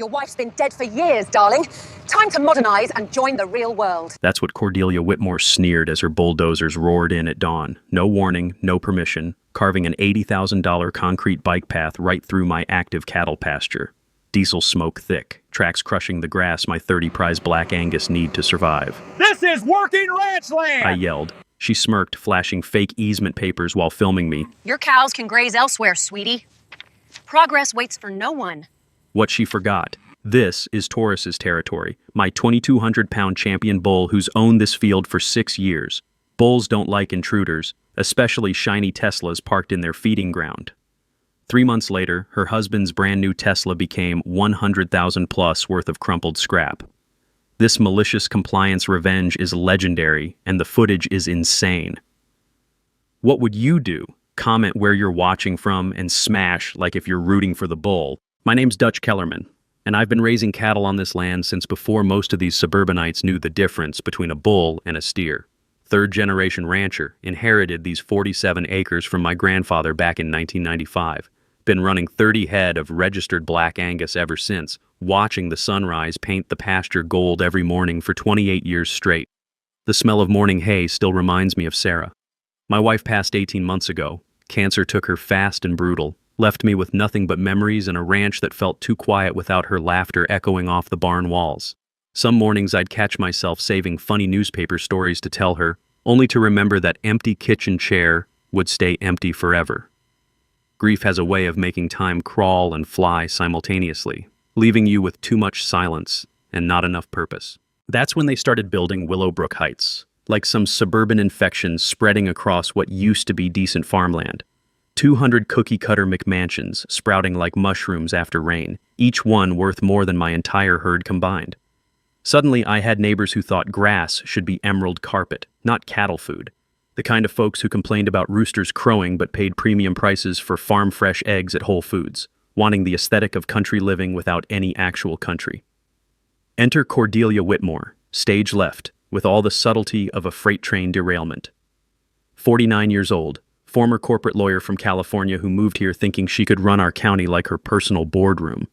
Your wife's been dead for years, darling. Time to modernize and join the real world. That's what Cordelia Whitmore sneered as her bulldozers roared in at dawn. No warning, no permission, carving an $80,000 concrete bike path right through my active cattle pasture. Diesel smoke thick, tracks crushing the grass my 30-prize Black Angus need to survive. This is working ranch land! I yelled. She smirked, flashing fake easement papers while filming me. Your cows can graze elsewhere, sweetie. Progress waits for no one. What she forgot. This is Taurus's territory, my 2,200-pound champion bull who's owned this field for 6 years. Bulls don't like intruders, especially shiny Teslas parked in their feeding ground. 3 months later, her husband's brand new Tesla became $100,000 plus worth of crumpled scrap. This malicious compliance revenge is legendary, and the footage is insane. What would you do? Comment where you're watching from and smash like if you're rooting for the bull. My name's Dutch Kellerman, and I've been raising cattle on this land since before most of these suburbanites knew the difference between a bull and a steer. Third-generation rancher, inherited these 47 acres from my grandfather back in 1995. Been running 30 head of registered Black Angus ever since, watching the sunrise paint the pasture gold every morning for 28 years straight. The smell of morning hay still reminds me of Sarah. My wife passed 18 months ago. Cancer took her fast and brutal, left me with nothing but memories and a ranch that felt too quiet without her laughter echoing off the barn walls. Some mornings I'd catch myself saving funny newspaper stories to tell her, only to remember that empty kitchen chair would stay empty forever. Grief has a way of making time crawl and fly simultaneously, leaving you with too much silence and not enough purpose. That's when they started building Willowbrook Heights, like some suburban infection spreading across what used to be decent farmland. 200 cookie-cutter McMansions sprouting like mushrooms after rain, each one worth more than my entire herd combined. Suddenly, I had neighbors who thought grass should be emerald carpet, not cattle food. The kind of folks who complained about roosters crowing but paid premium prices for farm-fresh eggs at Whole Foods, wanting the aesthetic of country living without any actual country. Enter Cordelia Whitmore, stage left, with all the subtlety of a freight train derailment. 49 years old, former corporate lawyer from California who moved here thinking she could run our county like her personal boardroom.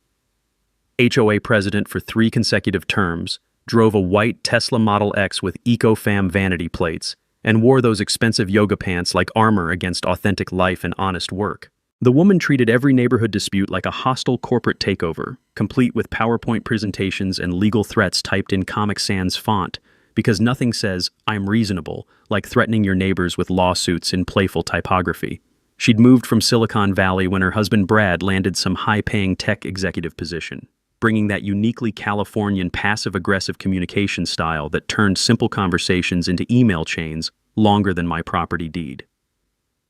HOA president for 3 consecutive terms, drove a white Tesla Model X with EcoFam vanity plates, and wore those expensive yoga pants like armor against authentic life and honest work. The woman treated every neighborhood dispute like a hostile corporate takeover, complete with PowerPoint presentations and legal threats typed in Comic Sans font, because nothing says, "I'm reasonable," like threatening your neighbors with lawsuits in playful typography. She'd moved from Silicon Valley when her husband Brad landed some high-paying tech executive position, bringing that uniquely Californian passive-aggressive communication style that turned simple conversations into email chains longer than my property deed.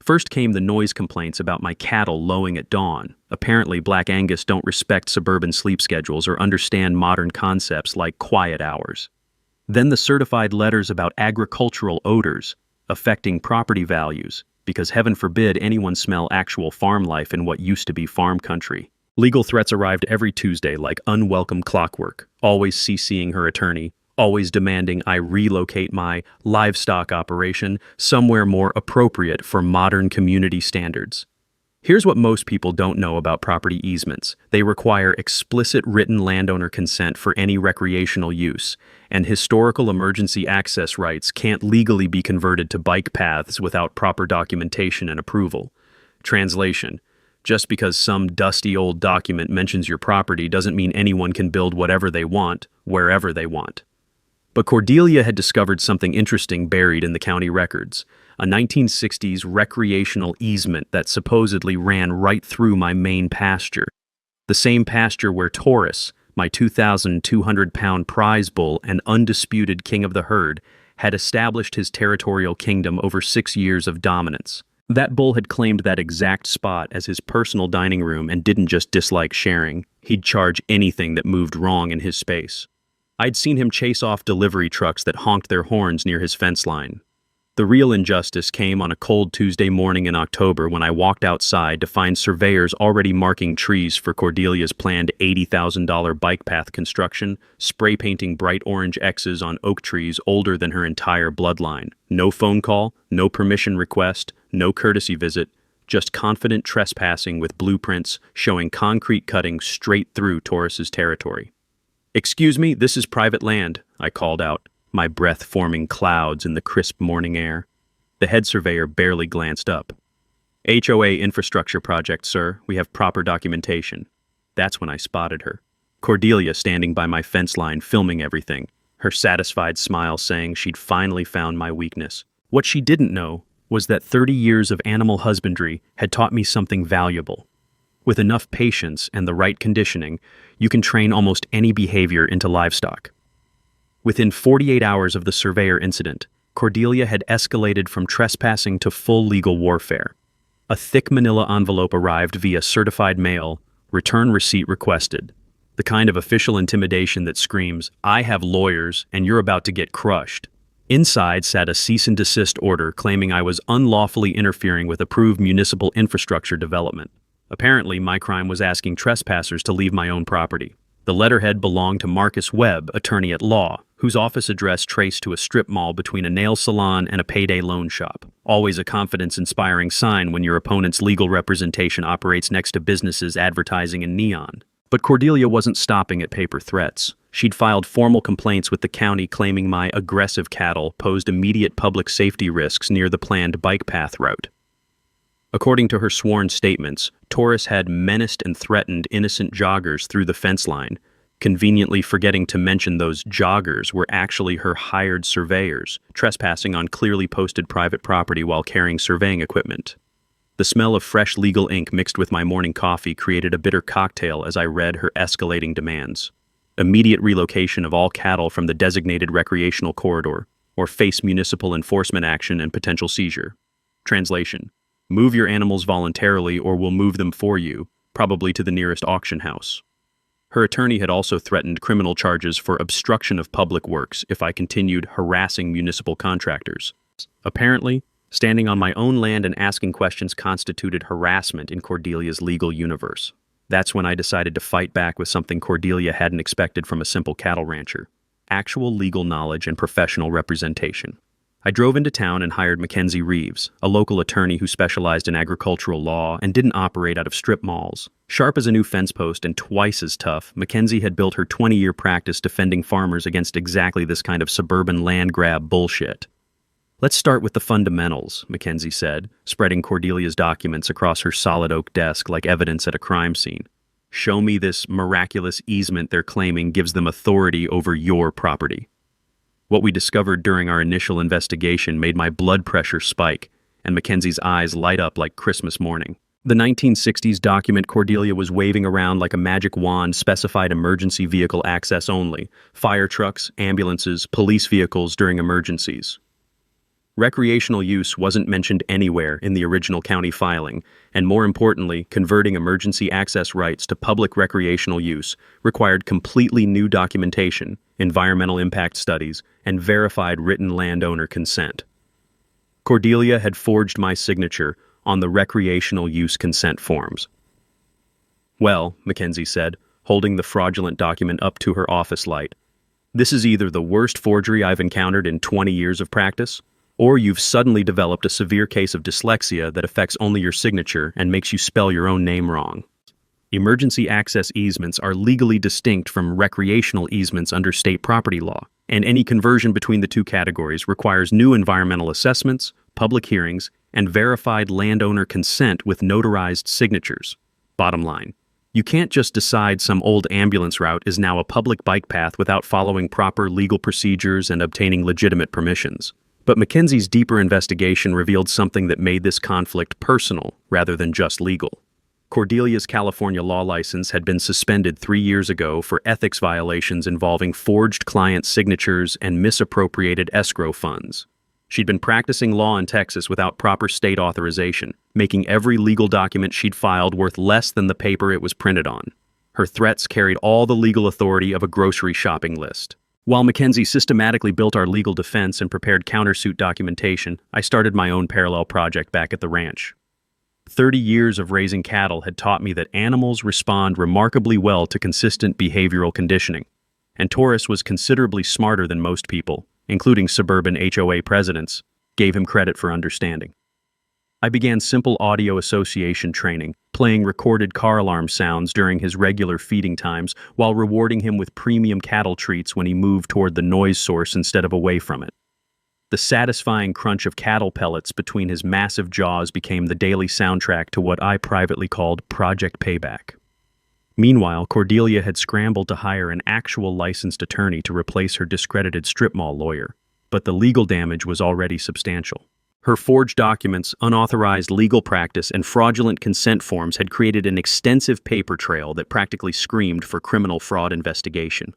First came the noise complaints about my cattle lowing at dawn. Apparently, Black Angus don't respect suburban sleep schedules or understand modern concepts like quiet hours. Then the certified letters about agricultural odors affecting property values, because heaven forbid anyone smell actual farm life in what used to be farm country. Legal threats arrived every Tuesday like unwelcome clockwork, always CCing her attorney, always demanding I relocate my livestock operation somewhere more appropriate for modern community standards. Here's what most people don't know about property easements. They require explicit written landowner consent for any recreational use, and historical emergency access rights can't legally be converted to bike paths without proper documentation and approval. Translation: just because some dusty old document mentions your property doesn't mean anyone can build whatever they want, wherever they want. But Cordelia had discovered something interesting buried in the county records, a 1960s recreational easement that supposedly ran right through my main pasture. The same pasture where Taurus, my 2,200-pound prize bull and undisputed king of the herd, had established his territorial kingdom over 6 years of dominance. That bull had claimed that exact spot as his personal dining room and didn't just dislike sharing. He'd charge anything that moved wrong in his space. I'd seen him chase off delivery trucks that honked their horns near his fence line. The real injustice came on a cold Tuesday morning in October when I walked outside to find surveyors already marking trees for Cordelia's planned $80,000 bike path construction, spray painting bright orange X's on oak trees older than her entire bloodline. No phone call, no permission request, no courtesy visit, just confident trespassing with blueprints showing concrete cutting straight through Taurus's territory. "Excuse me, this is private land," I called out, my breath forming clouds in the crisp morning air. The head surveyor barely glanced up. "HOA infrastructure project, sir. We have proper documentation." That's when I spotted her. Cordelia standing by my fence line filming everything, her satisfied smile saying she'd finally found my weakness. What she didn't know was that 30 years of animal husbandry had taught me something valuable. With enough patience and the right conditioning, you can train almost any behavior into livestock. Within 48 hours of the surveyor incident, Cordelia had escalated from trespassing to full legal warfare. A thick manila envelope arrived via certified mail, return receipt requested. The kind of official intimidation that screams, "I have lawyers and you're about to get crushed." Inside sat a cease and desist order claiming I was unlawfully interfering with approved municipal infrastructure development. Apparently, my crime was asking trespassers to leave my own property. The letterhead belonged to Marcus Webb, attorney at law, whose office address traced to a strip mall between a nail salon and a payday loan shop. Always a confidence-inspiring sign when your opponent's legal representation operates next to businesses advertising in neon. But Cordelia wasn't stopping at paper threats. She'd filed formal complaints with the county claiming my aggressive cattle posed immediate public safety risks near the planned bike path route. According to her sworn statements, Taurus had menaced and threatened innocent joggers through the fence line, conveniently forgetting to mention those joggers were actually her hired surveyors, trespassing on clearly posted private property while carrying surveying equipment. The smell of fresh legal ink mixed with my morning coffee created a bitter cocktail as I read her escalating demands. Immediate relocation of all cattle from the designated recreational corridor, or face municipal enforcement action and potential seizure. Translation: move your animals voluntarily or we'll move them for you, probably to the nearest auction house. Her attorney had also threatened criminal charges for obstruction of public works if I continued harassing municipal contractors. Apparently, standing on my own land and asking questions constituted harassment in Cordelia's legal universe. That's when I decided to fight back with something Cordelia hadn't expected from a simple cattle rancher: actual legal knowledge and professional representation. I drove into town and hired Mackenzie Reeves, a local attorney who specialized in agricultural law and didn't operate out of strip malls. Sharp as a new fence post and twice as tough, Mackenzie had built her 20-year practice defending farmers against exactly this kind of suburban land grab bullshit. "Let's start with the fundamentals," Mackenzie said, spreading Cordelia's documents across her solid oak desk like evidence at a crime scene. "Show me this miraculous easement they're claiming gives them authority over your property." What we discovered during our initial investigation made my blood pressure spike, and Mackenzie's eyes light up like Christmas morning. The 1960s document Cordelia was waving around like a magic wand specified emergency vehicle access only: fire trucks, ambulances, police vehicles during emergencies. Recreational use wasn't mentioned anywhere in the original county filing, and more importantly, converting emergency access rights to public recreational use required completely new documentation, environmental impact studies, and verified written landowner consent. Cordelia had forged my signature on the recreational use consent forms. "Well," Mackenzie said, holding the fraudulent document up to her office light, "this is either the worst forgery I've encountered in 20 years of practice, or you've suddenly developed a severe case of dyslexia that affects only your signature and makes you spell your own name wrong. Emergency access easements are legally distinct from recreational easements under state property law, and any conversion between the two categories requires new environmental assessments, public hearings, and verified landowner consent with notarized signatures. Bottom line, you can't just decide some old ambulance route is now a public bike path without following proper legal procedures and obtaining legitimate permissions." But Mackenzie's deeper investigation revealed something that made this conflict personal rather than just legal. Cordelia's California law license had been suspended 3 years ago for ethics violations involving forged client signatures and misappropriated escrow funds. She'd been practicing law in Texas without proper state authorization, making every legal document she'd filed worth less than the paper it was printed on. Her threats carried all the legal authority of a grocery shopping list. While Mackenzie systematically built our legal defense and prepared countersuit documentation, I started my own parallel project back at the ranch. 30 years of raising cattle had taught me that animals respond remarkably well to consistent behavioral conditioning, and Taurus was considerably smarter than most people, including suburban HOA presidents, gave him credit for understanding. I began simple audio association training, playing recorded car alarm sounds during his regular feeding times while rewarding him with premium cattle treats when he moved toward the noise source instead of away from it. The satisfying crunch of cattle pellets between his massive jaws became the daily soundtrack to what I privately called Project Payback. Meanwhile, Cordelia had scrambled to hire an actual licensed attorney to replace her discredited strip mall lawyer, but the legal damage was already substantial. Her forged documents, unauthorized legal practice, and fraudulent consent forms had created an extensive paper trail that practically screamed for criminal fraud investigation.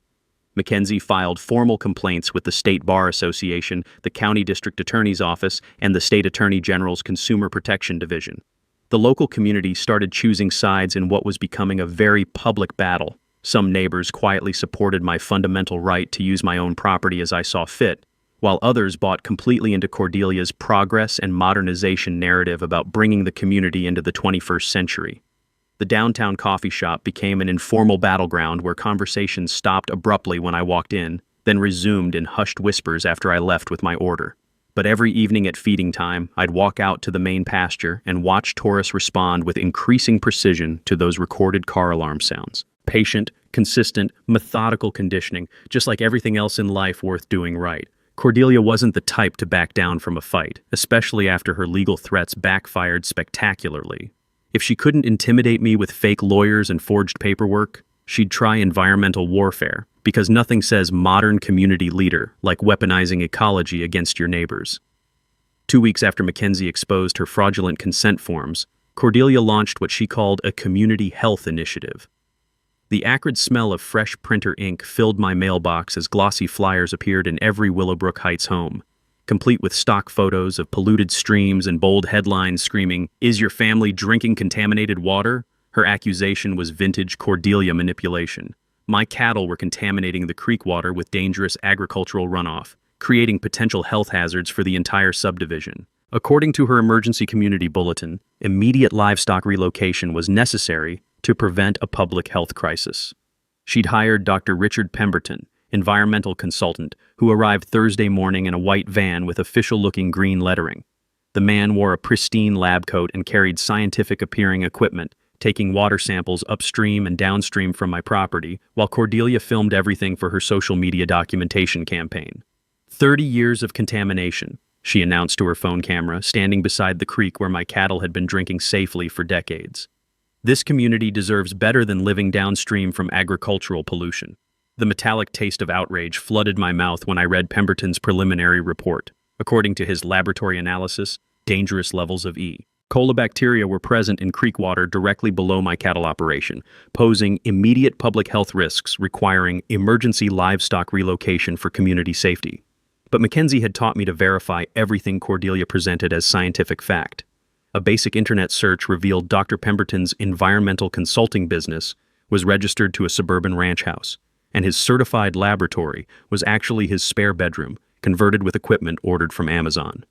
Mackenzie filed formal complaints with the State Bar Association, the County District Attorney's Office, and the State Attorney General's Consumer Protection Division. The local community started choosing sides in what was becoming a very public battle. Some neighbors quietly supported my fundamental right to use my own property as I saw fit, while others bought completely into Cordelia's progress and modernization narrative about bringing the community into the 21st century. The downtown coffee shop became an informal battleground where conversations stopped abruptly when I walked in, then resumed in hushed whispers after I left with my order. But every evening at feeding time, I'd walk out to the main pasture and watch Taurus respond with increasing precision to those recorded car alarm sounds. Patient, consistent, methodical conditioning, just like everything else in life worth doing right. Cordelia wasn't the type to back down from a fight, especially after her legal threats backfired spectacularly. If she couldn't intimidate me with fake lawyers and forged paperwork, she'd try environmental warfare, because nothing says modern community leader like weaponizing ecology against your neighbors. 2 weeks after Mackenzie exposed her fraudulent consent forms, Cordelia launched what she called a community health initiative. The acrid smell of fresh printer ink filled my mailbox as glossy flyers appeared in every Willowbrook Heights home, complete with stock photos of polluted streams and bold headlines screaming, "Is your family drinking contaminated water?" Her accusation was vintage Cordelia manipulation. My cattle were contaminating the creek water with dangerous agricultural runoff, creating potential health hazards for the entire subdivision. According to her emergency community bulletin, immediate livestock relocation was necessary to prevent a public health crisis. She'd hired Dr. Richard Pemberton, environmental consultant, who arrived Thursday morning in a white van with official-looking green lettering. The man wore a pristine lab coat and carried scientific-appearing equipment, taking water samples upstream and downstream from my property, while Cordelia filmed everything for her social media documentation campaign. 30 years of contamination, she announced to her phone camera, standing beside the creek where my cattle had been drinking safely for decades. This community deserves better than living downstream from agricultural pollution. The metallic taste of outrage flooded my mouth when I read Pemberton's preliminary report. According to his laboratory analysis, dangerous levels of E. coli were present in creek water directly below my cattle operation, posing immediate public health risks requiring emergency livestock relocation for community safety. But Mackenzie had taught me to verify everything Cordelia presented as scientific fact. A basic internet search revealed Dr. Pemberton's environmental consulting business was registered to a suburban ranch house, and his certified laboratory was actually his spare bedroom, converted with equipment ordered from Amazon.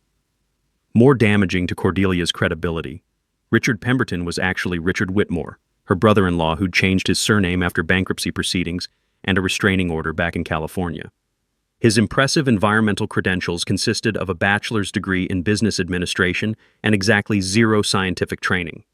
More damaging to Cordelia's credibility, Richard Pemberton was actually Richard Whitmore, her brother-in-law who'd changed his surname after bankruptcy proceedings and a restraining order back in California. His impressive environmental credentials consisted of a bachelor's degree in business administration and exactly zero scientific training.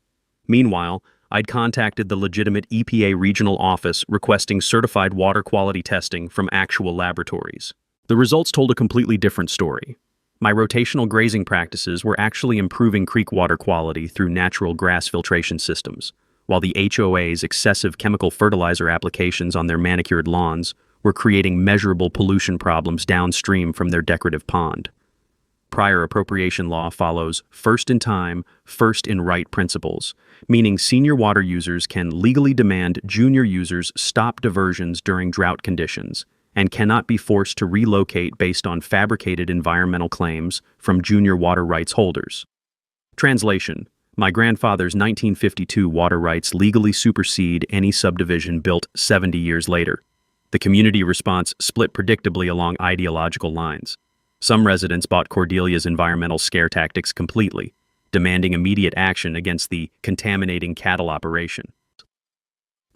Meanwhile, I'd contacted the legitimate EPA regional office requesting certified water quality testing from actual laboratories. The results told a completely different story. My rotational grazing practices were actually improving creek water quality through natural grass filtration systems, while the HOA's excessive chemical fertilizer applications on their manicured lawns were creating measurable pollution problems downstream from their decorative pond. Prior appropriation law follows first in time, first in right principles, meaning senior water users can legally demand junior users stop diversions during drought conditions and cannot be forced to relocate based on fabricated environmental claims from junior water rights holders. Translation: my grandfather's 1952 water rights legally supersede any subdivision built 70 years later. The community response split predictably along ideological lines. Some residents bought Cordelia's environmental scare tactics completely, demanding immediate action against the contaminating cattle operation.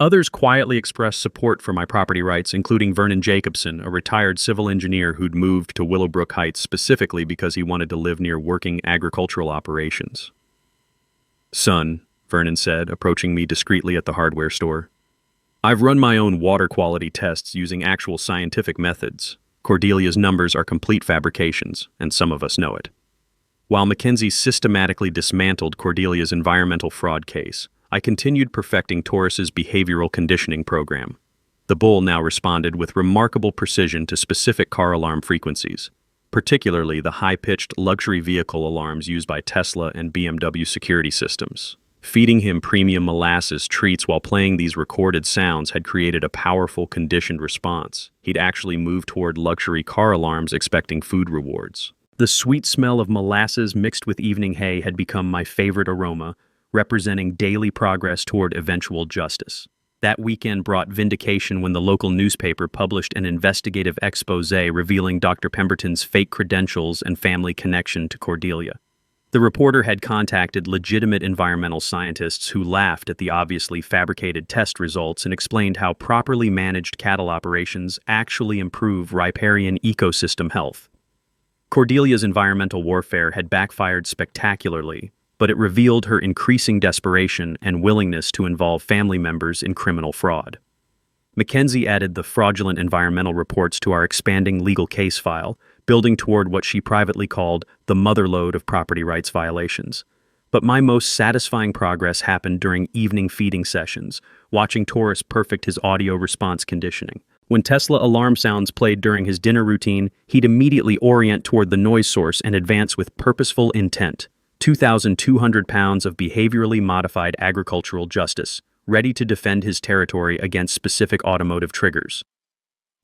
Others quietly expressed support for my property rights, including Vernon Jacobson, a retired civil engineer who'd moved to Willowbrook Heights specifically because he wanted to live near working agricultural operations. "Son," Vernon said, approaching me discreetly at the hardware store. "I've run my own water quality tests using actual scientific methods. Cordelia's numbers are complete fabrications, and some of us know it." While Mackenzie systematically dismantled Cordelia's environmental fraud case, I continued perfecting Taurus's behavioral conditioning program. The bull now responded with remarkable precision to specific car alarm frequencies, particularly the high-pitched luxury vehicle alarms used by Tesla and BMW security systems. Feeding him premium molasses treats while playing these recorded sounds had created a powerful conditioned response. He'd actually moved toward luxury car alarms expecting food rewards. The sweet smell of molasses mixed with evening hay had become my favorite aroma, representing daily progress toward eventual justice. That weekend brought vindication when the local newspaper published an investigative expose revealing Dr. Pemberton's fake credentials and family connection to Cordelia. The reporter had contacted legitimate environmental scientists who laughed at the obviously fabricated test results and explained how properly managed cattle operations actually improve riparian ecosystem health. Cordelia's environmental warfare had backfired spectacularly, but it revealed her increasing desperation and willingness to involve family members in criminal fraud. Mackenzie added the fraudulent environmental reports to our expanding legal case file, building toward what she privately called the motherlode of property rights violations. But my most satisfying progress happened during evening feeding sessions, watching Taurus perfect his audio response conditioning. When Tesla alarm sounds played during his dinner routine, he'd immediately orient toward the noise source and advance with purposeful intent. 2,200 pounds of behaviorally modified agricultural justice, ready to defend his territory against specific automotive triggers.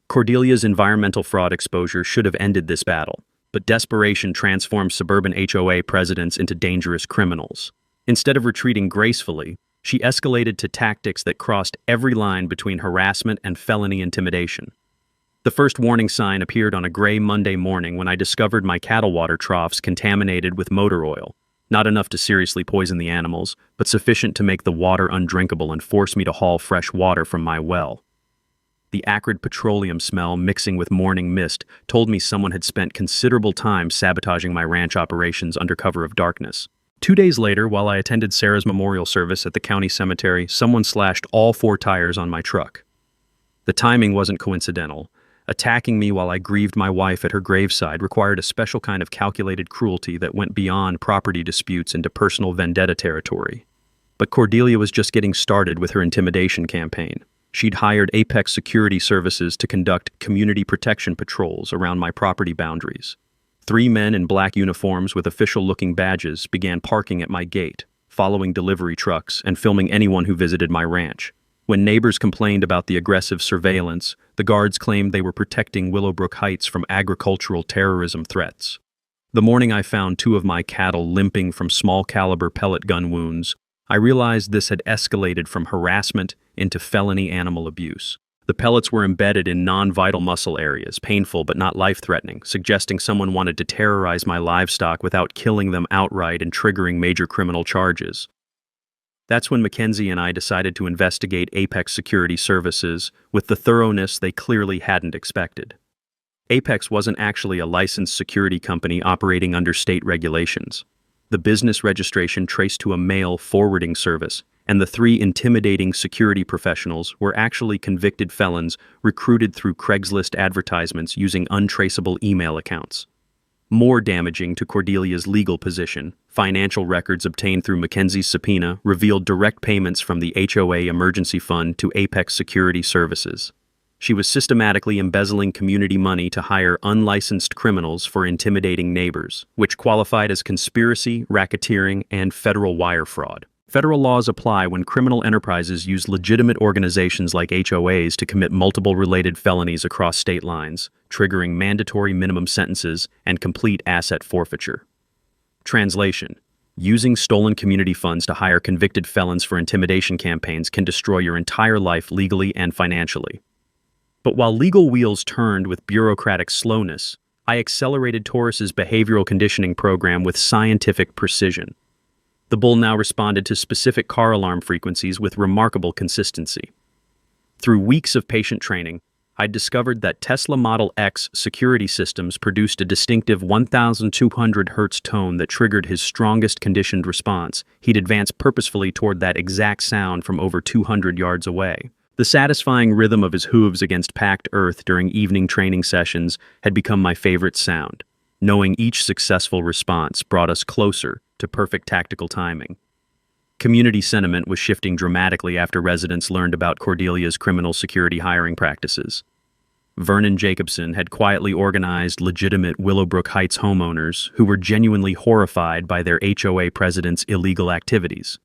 Cordelia's environmental fraud exposure should have ended this battle, but desperation transformed suburban HOA presidents into dangerous criminals. Instead of retreating gracefully, she escalated to tactics that crossed every line between harassment and felony intimidation. The first warning sign appeared on a gray Monday morning when I discovered my cattle water troughs contaminated with motor oil. Not enough to seriously poison the animals, but sufficient to make the water undrinkable and force me to haul fresh water from my well. The acrid petroleum smell mixing with morning mist told me someone had spent considerable time sabotaging my ranch operations under cover of darkness. 2 days later, while I attended Sarah's memorial service at the county cemetery, someone slashed all 4 tires on my truck. The timing wasn't coincidental. Attacking me while I grieved my wife at her graveside required a special kind of calculated cruelty that went beyond property disputes into personal vendetta territory. But Cordelia was just getting started with her intimidation campaign. She'd hired Apex Security Services to conduct community protection patrols around my property boundaries. 3 men in black uniforms with official-looking badges began parking at my gate, following delivery trucks and filming anyone who visited my ranch. When neighbors complained about the aggressive surveillance, the guards claimed they were protecting Willowbrook Heights from agricultural terrorism threats. The morning I found 2 of my cattle limping from small-caliber pellet gun wounds, I realized this had escalated from harassment into felony animal abuse. The pellets were embedded in non-vital muscle areas, painful but not life-threatening, suggesting someone wanted to terrorize my livestock without killing them outright and triggering major criminal charges. That's when Mackenzie and I decided to investigate Apex Security Services with the thoroughness they clearly hadn't expected. Apex wasn't actually a licensed security company operating under state regulations. The business registration traced to a mail forwarding service, and the 3 intimidating security professionals were actually convicted felons recruited through Craigslist advertisements using untraceable email accounts. More damaging to Cordelia's legal position, financial records obtained through Mackenzie's subpoena revealed direct payments from the HOA emergency fund to Apex Security Services. She was systematically embezzling community money to hire unlicensed criminals for intimidating neighbors, which qualified as conspiracy, racketeering, and federal wire fraud. Federal laws apply when criminal enterprises use legitimate organizations like HOAs to commit multiple related felonies across state lines, triggering mandatory minimum sentences and complete asset forfeiture. Translation: using stolen community funds to hire convicted felons for intimidation campaigns can destroy your entire life legally and financially. But while legal wheels turned with bureaucratic slowness, I accelerated Taurus's behavioral conditioning program with scientific precision. The bull now responded to specific car alarm frequencies with remarkable consistency. Through weeks of patient training, I'd discovered that Tesla Model X security systems produced a distinctive 1,200 Hz tone that triggered his strongest conditioned response. He'd advance purposefully toward that exact sound from over 200 yards away. The satisfying rhythm of his hooves against packed earth during evening training sessions had become my favorite sound. Knowing each successful response brought us closer to perfect tactical timing. Community sentiment was shifting dramatically after residents learned about Cordelia's criminal security hiring practices. Vernon Jacobson had quietly organized legitimate Willowbrook Heights homeowners who were genuinely horrified by their HOA president's illegal activities.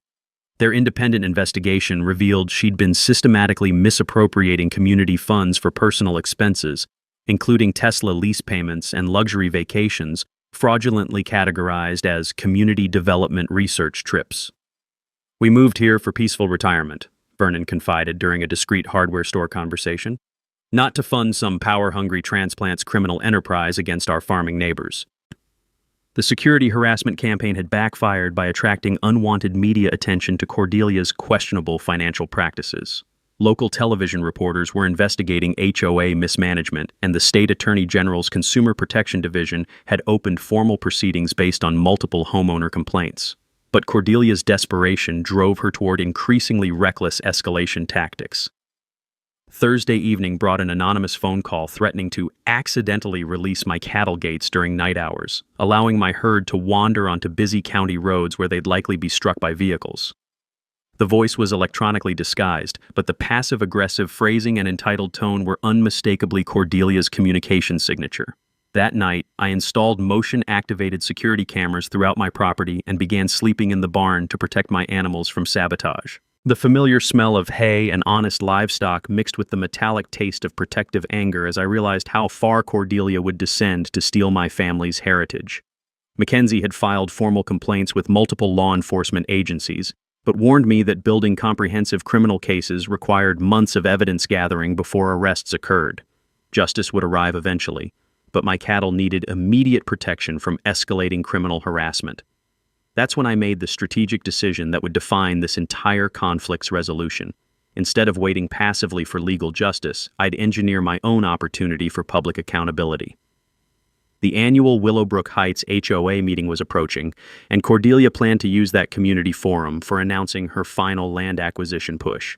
Their independent investigation revealed she'd been systematically misappropriating community funds for personal expenses, including Tesla lease payments and luxury vacations, fraudulently categorized as community development research trips. "We moved here for peaceful retirement," Vernon confided during a discreet hardware store conversation. "Not to fund some power-hungry transplant's criminal enterprise against our farming neighbors." The security harassment campaign had backfired by attracting unwanted media attention to Cordelia's questionable financial practices. Local television reporters were investigating HOA mismanagement, and the state attorney general's Consumer Protection Division had opened formal proceedings based on multiple homeowner complaints. But Cordelia's desperation drove her toward increasingly reckless escalation tactics. Thursday evening brought an anonymous phone call threatening to accidentally release my cattle gates during night hours, allowing my herd to wander onto busy county roads where they'd likely be struck by vehicles. The voice was electronically disguised, but the passive-aggressive phrasing and entitled tone were unmistakably Cordelia's communication signature. That night, I installed motion-activated security cameras throughout my property and began sleeping in the barn to protect my animals from sabotage. The familiar smell of hay and honest livestock mixed with the metallic taste of protective anger as I realized how far Cordelia would descend to steal my family's heritage. Mackenzie had filed formal complaints with multiple law enforcement agencies, but warned me that building comprehensive criminal cases required months of evidence gathering before arrests occurred. Justice would arrive eventually, but my cattle needed immediate protection from escalating criminal harassment. That's when I made the strategic decision that would define this entire conflict's resolution. Instead of waiting passively for legal justice, I'd engineer my own opportunity for public accountability. The annual Willowbrook Heights HOA meeting was approaching, and Cordelia planned to use that community forum for announcing her final land acquisition push.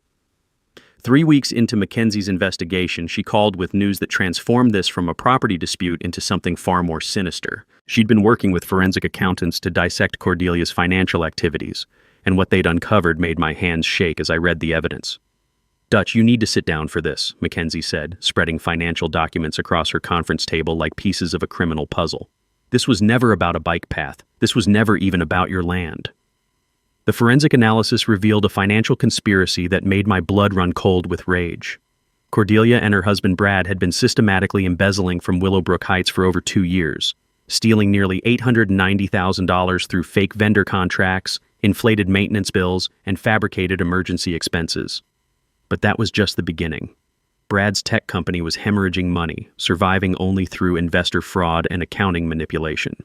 3 weeks into Mackenzie's investigation, she called with news that transformed this from a property dispute into something far more sinister. She'd been working with forensic accountants to dissect Cordelia's financial activities, and what they'd uncovered made my hands shake as I read the evidence. "Dutch, you need to sit down for this," Mackenzie said, spreading financial documents across her conference table like pieces of a criminal puzzle. "This was never about a bike path. This was never even about your land." The forensic analysis revealed a financial conspiracy that made my blood run cold with rage. Cordelia and her husband Brad had been systematically embezzling from Willowbrook Heights for over 2 years, stealing nearly $890,000 through fake vendor contracts, inflated maintenance bills, and fabricated emergency expenses. But that was just the beginning. Brad's tech company was hemorrhaging money, surviving only through investor fraud and accounting manipulation.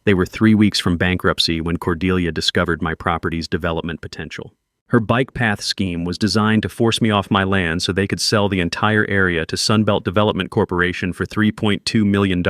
They were 3 weeks from bankruptcy when Cordelia discovered my property's development potential. Her bike path scheme was designed to force me off my land so they could sell the entire area to Sunbelt Development Corporation for $3.2 million.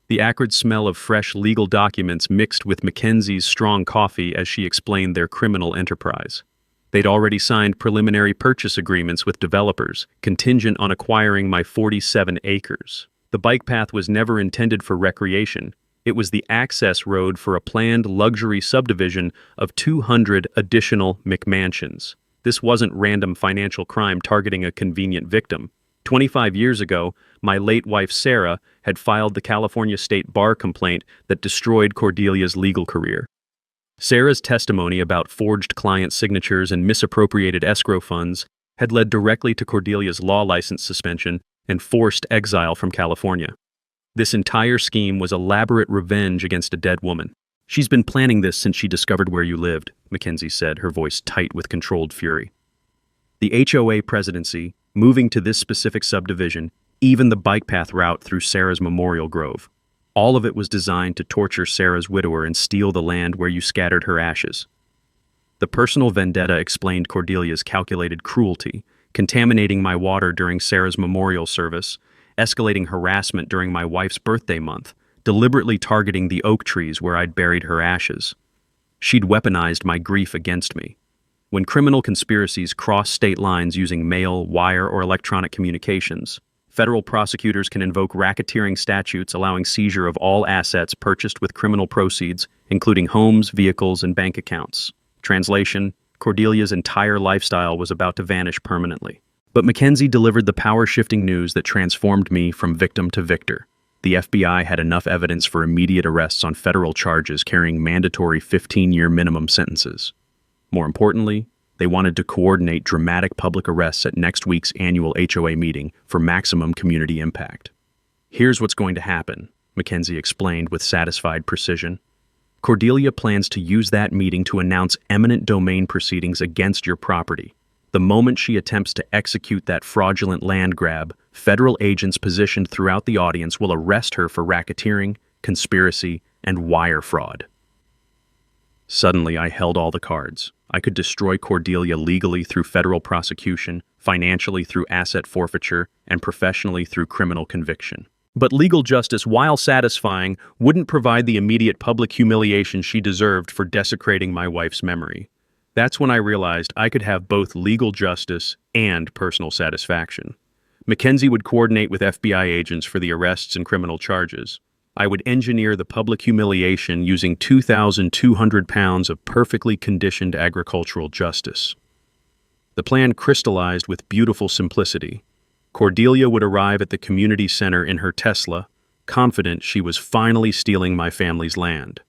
The acrid smell of fresh legal documents mixed with Mackenzie's strong coffee as she explained their criminal enterprise. They'd already signed preliminary purchase agreements with developers, contingent on acquiring my 47 acres. The bike path was never intended for recreation. It was the access road for a planned luxury subdivision of 200 additional McMansions. This wasn't random financial crime targeting a convenient victim. 25 years ago, my late wife Sarah had filed the California State Bar complaint that destroyed Cordelia's legal career. Sarah's testimony about forged client signatures and misappropriated escrow funds had led directly to Cordelia's law license suspension and forced exile from California. This entire scheme was elaborate revenge against a dead woman. "She's been planning this since she discovered where you lived," Mackenzie said, her voice tight with controlled fury. The HOA presidency, moving to this specific subdivision, even the bike path route through Sarah's Memorial Grove. All of it was designed to torture Sarah's widower and steal the land where you scattered her ashes. The personal vendetta explained Cordelia's calculated cruelty, contaminating my water during Sarah's memorial service, escalating harassment during my wife's birthday month, deliberately targeting the oak trees where I'd buried her ashes. She'd weaponized my grief against me. When criminal conspiracies cross state lines using mail, wire, or electronic communications, federal prosecutors can invoke racketeering statutes allowing seizure of all assets purchased with criminal proceeds, including homes, vehicles, and bank accounts. Translation: Cordelia's entire lifestyle was about to vanish permanently. But Mackenzie delivered the power-shifting news that transformed me from victim to victor. The FBI had enough evidence for immediate arrests on federal charges carrying mandatory 15-year minimum sentences. More importantly, they wanted to coordinate dramatic public arrests at next week's annual HOA meeting for maximum community impact. "Here's what's going to happen," Mackenzie explained with satisfied precision. "Cordelia plans to use that meeting to announce eminent domain proceedings against your property. The moment she attempts to execute that fraudulent land grab, federal agents positioned throughout the audience will arrest her for racketeering, conspiracy, and wire fraud." Suddenly, I held all the cards. I could destroy Cordelia legally through federal prosecution, financially through asset forfeiture, and professionally through criminal conviction. But legal justice, while satisfying, wouldn't provide the immediate public humiliation she deserved for desecrating my wife's memory. That's when I realized I could have both legal justice and personal satisfaction. Mackenzie would coordinate with FBI agents for the arrests and criminal charges. I would engineer the public humiliation using 2,200 pounds of perfectly conditioned agricultural justice. The plan crystallized with beautiful simplicity. Cordelia would arrive at the community center in her Tesla, confident she was finally stealing my family's land.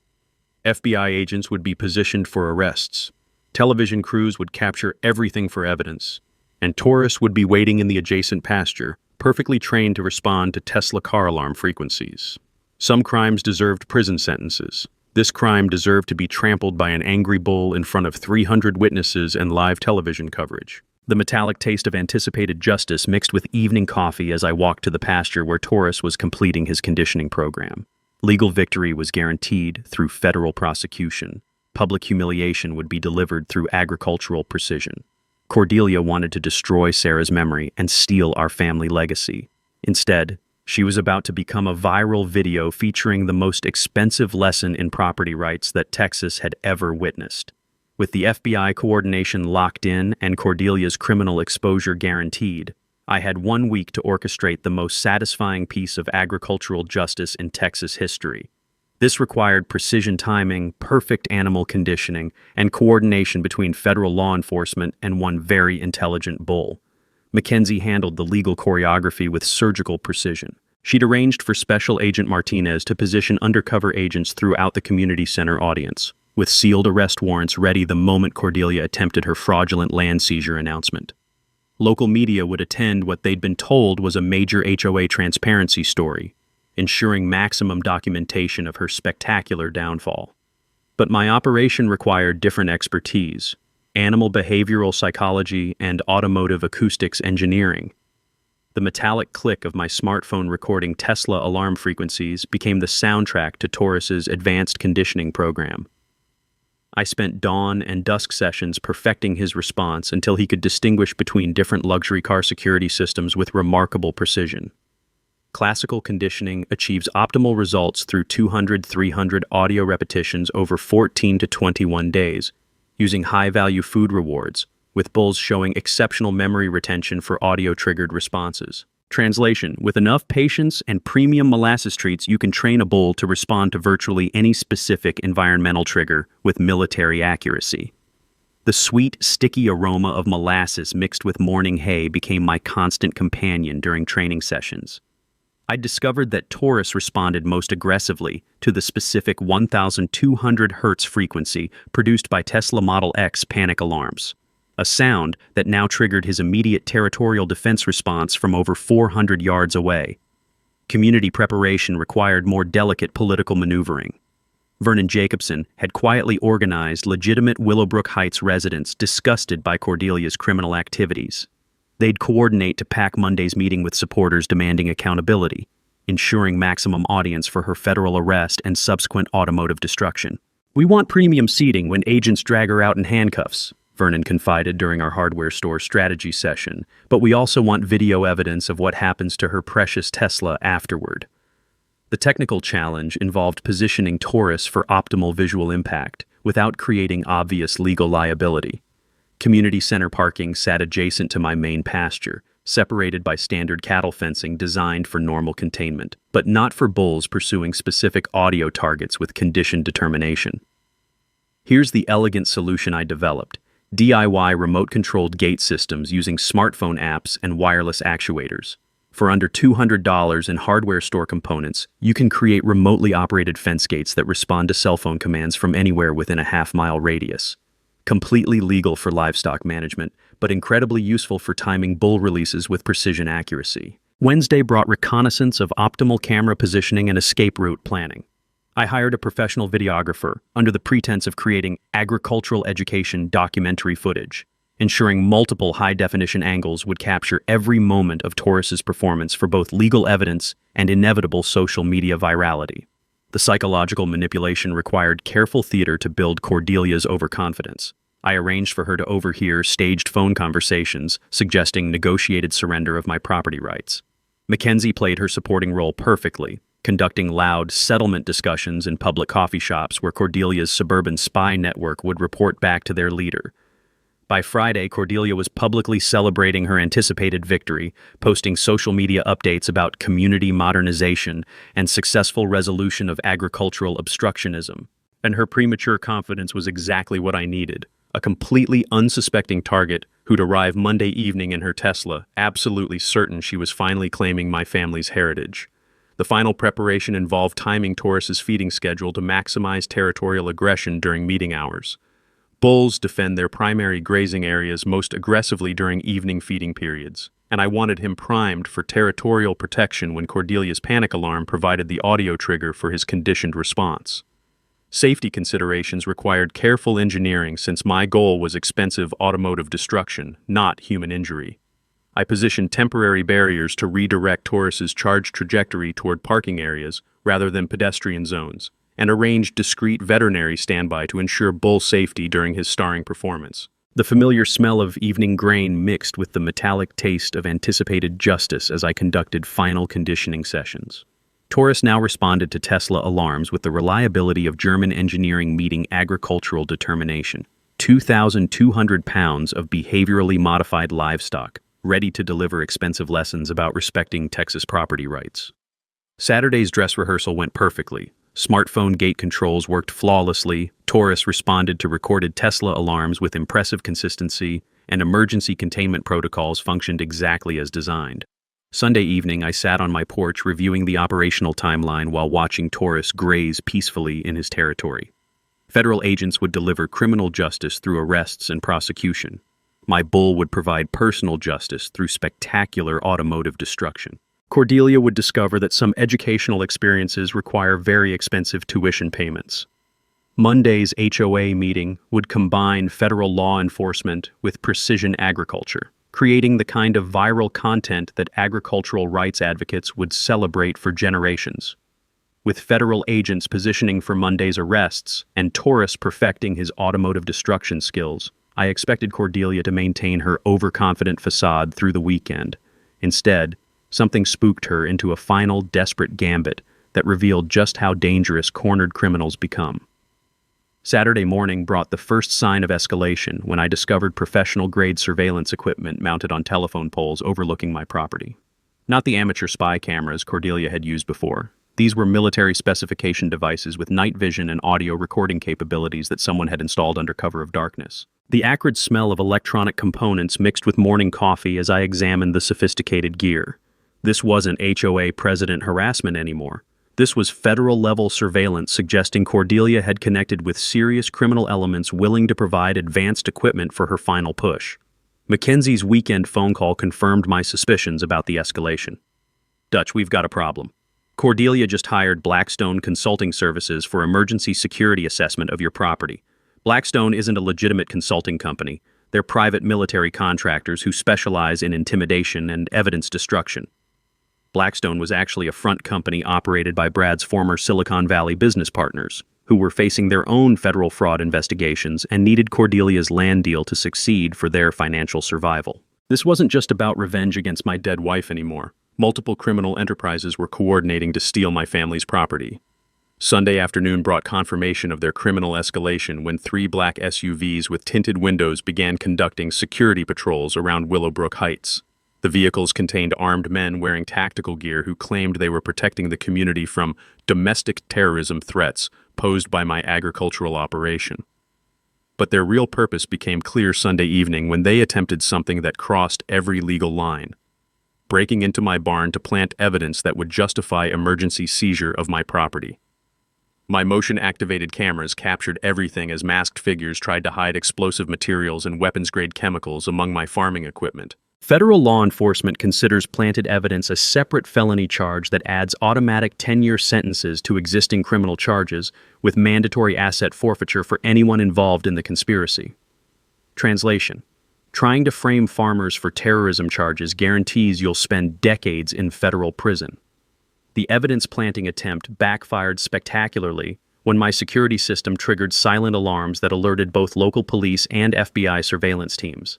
FBI agents would be positioned for arrests. Television crews would capture everything for evidence, and tourists would be waiting in the adjacent pasture, perfectly trained to respond to Tesla car alarm frequencies. Some crimes deserved prison sentences. This crime deserved to be trampled by an angry bull in front of 300 witnesses and live television coverage. The metallic taste of anticipated justice mixed with evening coffee as I walked to the pasture where Taurus was completing his conditioning program. Legal victory was guaranteed through federal prosecution. Public humiliation would be delivered through agricultural precision. Cordelia wanted to destroy Sarah's memory and steal our family legacy. Instead, she was about to become a viral video featuring the most expensive lesson in property rights that Texas had ever witnessed. With the FBI coordination locked in and Cordelia's criminal exposure guaranteed, I had 1 week to orchestrate the most satisfying piece of agricultural justice in Texas history. This required precision timing, perfect animal conditioning, and coordination between federal law enforcement and one very intelligent bull. Mackenzie handled the legal choreography with surgical precision. She'd arranged for Special Agent Martinez to position undercover agents throughout the community center audience, with sealed arrest warrants ready the moment Cordelia attempted her fraudulent land seizure announcement. Local media would attend what they'd been told was a major HOA transparency story, ensuring maximum documentation of her spectacular downfall. But my operation required different expertise: animal behavioral psychology and automotive acoustics engineering. The metallic click of my smartphone recording Tesla alarm frequencies became the soundtrack to Taurus's advanced conditioning program. I spent dawn and dusk sessions perfecting his response until he could distinguish between different luxury car security systems with remarkable precision. Classical conditioning achieves optimal results through 200-300 audio repetitions over 14 to 21 days, using high-value food rewards, with bulls showing exceptional memory retention for audio-triggered responses. Translation: with enough patience and premium molasses treats, you can train a bull to respond to virtually any specific environmental trigger with military accuracy. The sweet, sticky aroma of molasses mixed with morning hay became my constant companion during training sessions. I discovered that Taurus responded most aggressively to the specific 1,200 Hz frequency produced by Tesla Model X panic alarms, a sound that now triggered his immediate territorial defense response from over 400 yards away. Community preparation required more delicate political maneuvering. Vernon Jacobson had quietly organized legitimate Willowbrook Heights residents disgusted by Cordelia's criminal activities. They'd coordinate to pack Monday's meeting with supporters demanding accountability, ensuring maximum audience for her federal arrest and subsequent automotive destruction. "We want premium seating when agents drag her out in handcuffs," Vernon confided during our hardware store strategy session, but we also want video evidence of what happens to her precious Tesla afterward. The technical challenge involved positioning Taurus for optimal visual impact without creating obvious legal liability. Community center parking sat adjacent to my main pasture, separated by standard cattle fencing designed for normal containment, but not for bulls pursuing specific audio targets with conditioned determination. Here's the elegant solution I developed: DIY remote-controlled gate systems using smartphone apps and wireless actuators. For under $200 in hardware store components, you can create remotely operated fence gates that respond to cell phone commands from anywhere within a half-mile radius. Completely legal for livestock management, but incredibly useful for timing bull releases with precision accuracy. Wednesday brought reconnaissance of optimal camera positioning and escape route planning. I hired a professional videographer under the pretense of creating agricultural education documentary footage, ensuring multiple high-definition angles would capture every moment of Taurus's performance for both legal evidence and inevitable social media virality. The psychological manipulation required careful theater to build Cordelia's overconfidence. I arranged for her to overhear staged phone conversations suggesting negotiated surrender of my property rights. Mackenzie played her supporting role perfectly, conducting loud settlement discussions in public coffee shops where Cordelia's suburban spy network would report back to their leader. By Friday, Cordelia was publicly celebrating her anticipated victory, posting social media updates about community modernization and successful resolution of agricultural obstructionism. And her premature confidence was exactly what I needed: a completely unsuspecting target who'd arrive Monday evening in her Tesla, absolutely certain she was finally claiming my family's heritage. The final preparation involved timing Taurus's feeding schedule to maximize territorial aggression during meeting hours. Bulls defend their primary grazing areas most aggressively during evening feeding periods, and I wanted him primed for territorial protection when Cordelia's panic alarm provided the audio trigger for his conditioned response. Safety considerations required careful engineering since my goal was expensive automotive destruction, not human injury. I positioned temporary barriers to redirect Taurus's charge trajectory toward parking areas rather than pedestrian zones, and arranged discreet veterinary standby to ensure bull safety during his starring performance. The familiar smell of evening grain mixed with the metallic taste of anticipated justice as I conducted final conditioning sessions. Taurus now responded to Tesla alarms with the reliability of German engineering meeting agricultural determination. 2,200 pounds of behaviorally modified livestock, ready to deliver expensive lessons about respecting Texas property rights. Saturday's dress rehearsal went perfectly. Smartphone gate controls worked flawlessly, Taurus responded to recorded Tesla alarms with impressive consistency, and emergency containment protocols functioned exactly as designed. Sunday evening, I sat on my porch reviewing the operational timeline while watching Taurus graze peacefully in his territory. Federal agents would deliver criminal justice through arrests and prosecution. My bull would provide personal justice through spectacular automotive destruction. Cordelia would discover that some educational experiences require very expensive tuition payments. Monday's HOA meeting would combine federal law enforcement with precision agriculture, creating the kind of viral content that agricultural rights advocates would celebrate for generations. With federal agents positioning for Monday's arrests and Taurus perfecting his automotive destruction skills, I expected Cordelia to maintain her overconfident facade through the weekend. Instead, something spooked her into a final desperate gambit that revealed just how dangerous cornered criminals become. Saturday morning brought the first sign of escalation when I discovered professional-grade surveillance equipment mounted on telephone poles overlooking my property. Not the amateur spy cameras Cordelia had used before. These were military specification devices with night vision and audio recording capabilities that someone had installed under cover of darkness. The acrid smell of electronic components mixed with morning coffee as I examined the sophisticated gear. This wasn't HOA president harassment anymore. This was federal-level surveillance suggesting Cordelia had connected with serious criminal elements willing to provide advanced equipment for her final push. Mackenzie's weekend phone call confirmed my suspicions about the escalation. "Dutch, we've got a problem. Cordelia just hired Blackstone Consulting Services for emergency security assessment of your property. Blackstone isn't a legitimate consulting company. They're private military contractors who specialize in intimidation and evidence destruction." Blackstone was actually a front company operated by Brad's former Silicon Valley business partners. who were facing their own federal fraud investigations and needed Cordelia's land deal to succeed for their financial survival. This wasn't just about revenge against my dead wife anymore. Multiple criminal enterprises were coordinating to steal my family's property. Sunday afternoon brought confirmation of their criminal escalation when 3 black SUVs with tinted windows began conducting security patrols around Willowbrook Heights. The vehicles contained armed men wearing tactical gear who claimed they were protecting the community from domestic terrorism threats posed by my agricultural operation. But their real purpose became clear Sunday evening when they attempted something that crossed every legal line: breaking into my barn to plant evidence that would justify emergency seizure of my property. My motion-activated cameras captured everything as masked figures tried to hide explosive materials and weapons-grade chemicals among my farming equipment. Federal law enforcement considers planted evidence a separate felony charge that adds automatic 10-year sentences to existing criminal charges, with mandatory asset forfeiture for anyone involved in the conspiracy. Translation: trying to frame farmers for terrorism charges guarantees you'll spend decades in federal prison. The evidence-planting attempt backfired spectacularly when my security system triggered silent alarms that alerted both local police and FBI surveillance teams.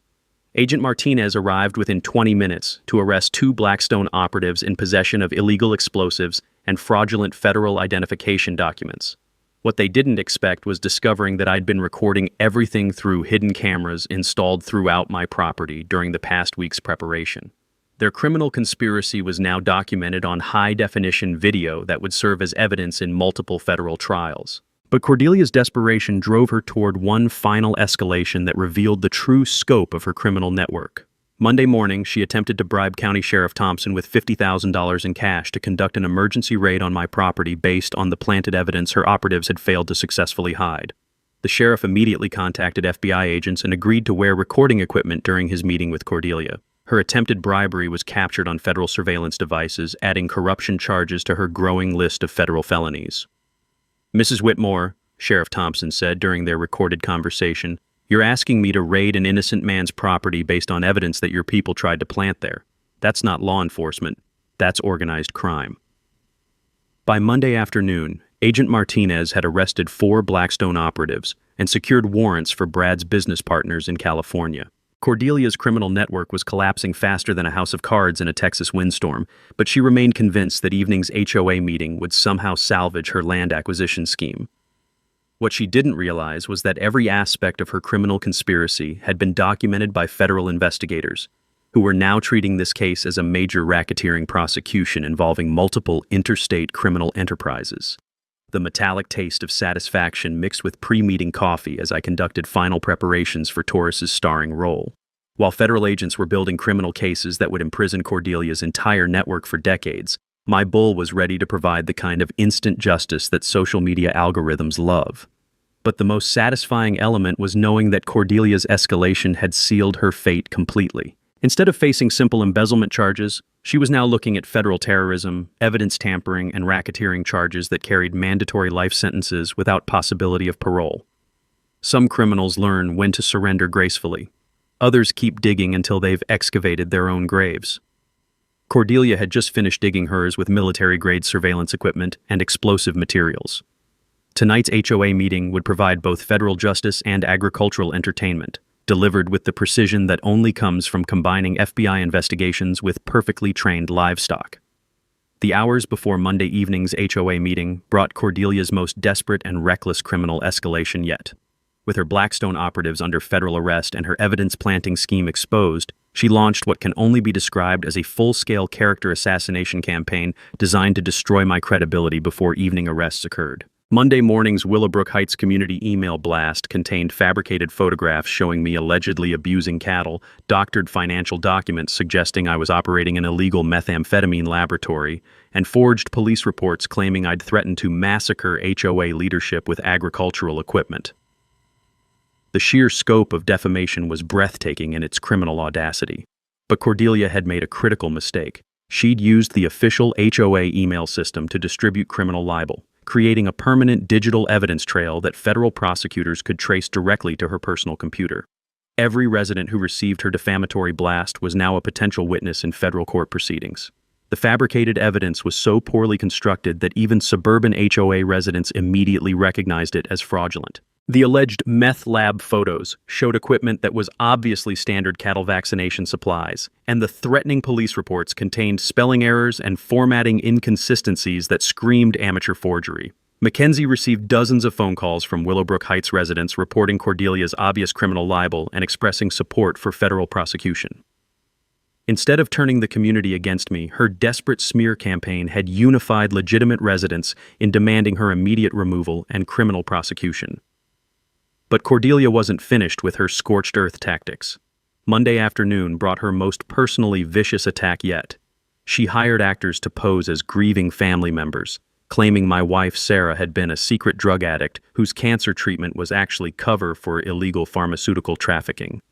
Agent Martinez arrived within 20 minutes to arrest 2 Blackstone operatives in possession of illegal explosives and fraudulent federal identification documents. What they didn't expect was discovering that I'd been recording everything through hidden cameras installed throughout my property during the past week's preparation. Their criminal conspiracy was now documented on high-definition video that would serve as evidence in multiple federal trials. But Cordelia's desperation drove her toward one final escalation that revealed the true scope of her criminal network. Monday morning, she attempted to bribe County Sheriff Thompson with $50,000 in cash to conduct an emergency raid on my property based on the planted evidence her operatives had failed to successfully hide. The sheriff immediately contacted FBI agents and agreed to wear recording equipment during his meeting with Cordelia. Her attempted bribery was captured on federal surveillance devices, adding corruption charges to her growing list of federal felonies. "Mrs. Whitmore," Sheriff Thompson said during their recorded conversation, "you're asking me to raid an innocent man's property based on evidence that your people tried to plant there. That's not law enforcement. That's organized crime." By Monday afternoon, Agent Martinez had arrested 4 Blackstone operatives and secured warrants for Brad's business partners in California. Cordelia's criminal network was collapsing faster than a house of cards in a Texas windstorm, but she remained convinced that evening's HOA meeting would somehow salvage her land acquisition scheme. What she didn't realize was that every aspect of her criminal conspiracy had been documented by federal investigators, who were now treating this case as a major racketeering prosecution involving multiple interstate criminal enterprises. The metallic taste of satisfaction mixed with pre-meeting coffee as I conducted final preparations for Taurus's starring role. While federal agents were building criminal cases that would imprison Cordelia's entire network for decades, my bull was ready to provide the kind of instant justice that social media algorithms love. But the most satisfying element was knowing that Cordelia's escalation had sealed her fate completely. Instead of facing simple embezzlement charges, she was now looking at federal terrorism, evidence tampering, and racketeering charges that carried mandatory life sentences without possibility of parole. Some criminals learn when to surrender gracefully. Others keep digging until they've excavated their own graves. Cordelia had just finished digging hers with military-grade surveillance equipment and explosive materials. Tonight's HOA meeting would provide both federal justice and agricultural entertainment, delivered with the precision that only comes from combining FBI investigations with perfectly trained livestock. The hours before Monday evening's HOA meeting brought Cordelia's most desperate and reckless criminal escalation yet. With her Blackstone operatives under federal arrest and her evidence-planting scheme exposed, she launched what can only be described as a full-scale character assassination campaign designed to destroy my credibility before evening arrests occurred. Monday morning's Willowbrook Heights community email blast contained fabricated photographs showing me allegedly abusing cattle, doctored financial documents suggesting I was operating an illegal methamphetamine laboratory, and forged police reports claiming I'd threatened to massacre HOA leadership with agricultural equipment. The sheer scope of defamation was breathtaking in its criminal audacity. But Cordelia had made a critical mistake. She'd used the official HOA email system to distribute criminal libel, creating a permanent digital evidence trail that federal prosecutors could trace directly to her personal computer. Every resident who received her defamatory blast was now a potential witness in federal court proceedings. The fabricated evidence was so poorly constructed that even suburban HOA residents immediately recognized it as fraudulent. The alleged meth lab photos showed equipment that was obviously standard cattle vaccination supplies, and the threatening police reports contained spelling errors and formatting inconsistencies that screamed amateur forgery. Mackenzie received dozens of phone calls from Willowbrook Heights residents reporting Cordelia's obvious criminal libel and expressing support for federal prosecution. Instead of turning the community against me, her desperate smear campaign had unified legitimate residents in demanding her immediate removal and criminal prosecution. But Cordelia wasn't finished with her scorched earth tactics. Monday afternoon brought her most personally vicious attack yet. She hired actors to pose as grieving family members, claiming my wife Sarah had been a secret drug addict whose cancer treatment was actually cover for illegal pharmaceutical trafficking.